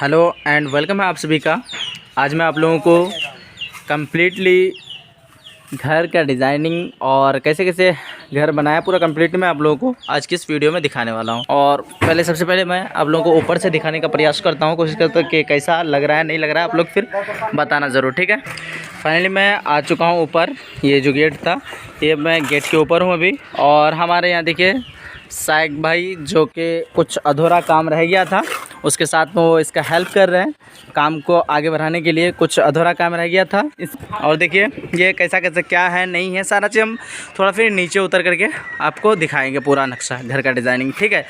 Hello and welcome है आप सभी का। आज मैं आप लोगों को कम्प्लीटली घर का डिज़ाइनिंग और कैसे कैसे घर बनाया पूरा कम्प्लीट मैं आप लोगों को आज की इस वीडियो में दिखाने वाला हूं। और सबसे पहले मैं आप लोगों को ऊपर से दिखाने का प्रयास करता हूं, कोशिश करता हूं कि कैसा लग रहा है नहीं लग रहा है, आप लोग फिर बताना ज़रूर, ठीक है। फाइनली मैं आ चुका हूँ ऊपर। ये जो गेट था, ये मैं गेट के ऊपर हूँ अभी। और हमारे यहाँ देखिए साइक भाई जो कि कुछ अधूरा काम रह गया था, उसके साथ में वो इसका हेल्प कर रहे हैं काम को आगे बढ़ाने के लिए। कुछ अधूरा काम रह गया था और देखिए ये कैसा कैसा क्या है नहीं है सारा चीज़ हम थोड़ा फिर नीचे उतर करके आपको दिखाएंगे पूरा नक्शा घर का डिज़ाइनिंग, ठीक है।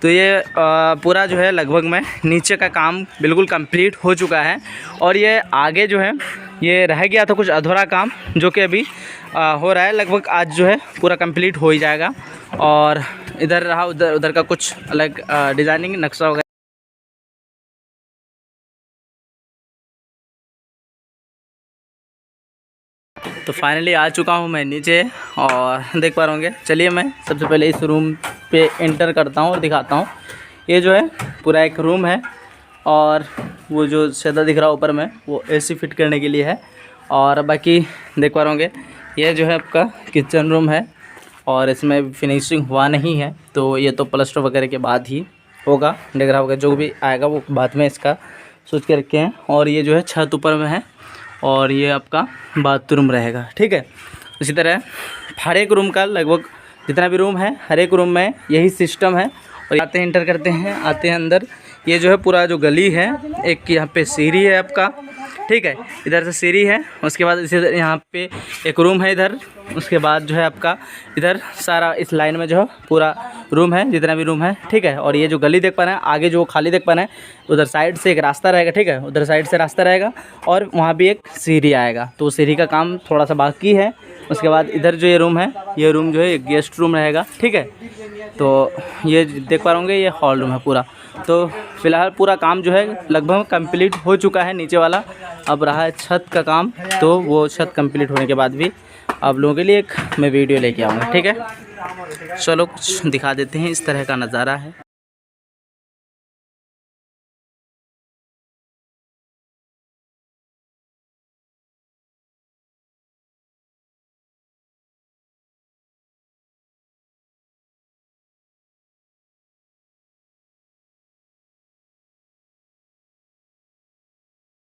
तो ये पूरा जो है लगभग में नीचे का काम बिल्कुल कंप्लीट हो चुका है। और ये आगे जो है ये रह गया था कुछ अधूरा काम जो कि अभी हो रहा है। लगभग आज जो है पूरा कंप्लीट हो ही जाएगा। और इधर रहा उधर का कुछ अलग डिज़ाइनिंग नक्शा वगैरह। तो फाइनली आ चुका हूँ मैं नीचे और देख पा रहे होंगे। चलिए मैं सबसे पहले इस रूम पे एंटर करता हूँ और दिखाता हूँ। ये जो है पूरा एक रूम है और वो जो सदा दिख रहा है ऊपर में वो एसी फिट करने के लिए है। और बाकी देख पा रहे होंगे ये जो है आपका किचन रूम है और इसमें फिनिशिंग हुआ नहीं है, तो ये तो प्लास्टर वगैरह के बाद ही होगा। डेगरा वगैरह जो भी आएगा वो बाद में इसका सोच के रखे हैं। और ये जो है छत ऊपर में है और ये आपका बाथरूम रहेगा, ठीक है। इसी तरह हर एक रूम का लगभग जितना भी रूम है हर एक रूम में यही सिस्टम है। और आते हैं इंटर करते हैं, आते हैं अंदर। ये जो है पूरा जो गली है, एक यहाँ पे सीढ़ी है आपका, ठीक है। इधर से सीढ़ी है, उसके बाद इसी यहाँ पे एक रूम है इधर। उसके बाद जो है आपका इधर सारा इस लाइन में जो है पूरा रूम है, जितना भी रूम है, ठीक है। और ये जो गली देख पा रहे हैं आगे जो खाली देख पा रहे हैं, उधर साइड से एक रास्ता रहेगा, ठीक है। उधर साइड से रास्ता रहेगा और वहाँ भी एक सीढ़ी आएगा, तो सीढ़ी का काम थोड़ा सा बाकी है। उसके बाद इधर जो ये रूम है, ये रूम जो है एक गेस्ट रूम रहेगा, ठीक है। तो ये देख पा रहे ये हॉल रूम है पूरा। तो फिलहाल पूरा काम जो है लगभग कंप्लीट हो चुका है नीचे वाला। अब रहा है छत का काम, तो वो छत कंप्लीट होने के बाद भी आप लोगों के लिए एक मैं वीडियो लेके आऊँगा, ठीक है। चलो कुछ दिखा देते हैं। इस तरह का नज़ारा है।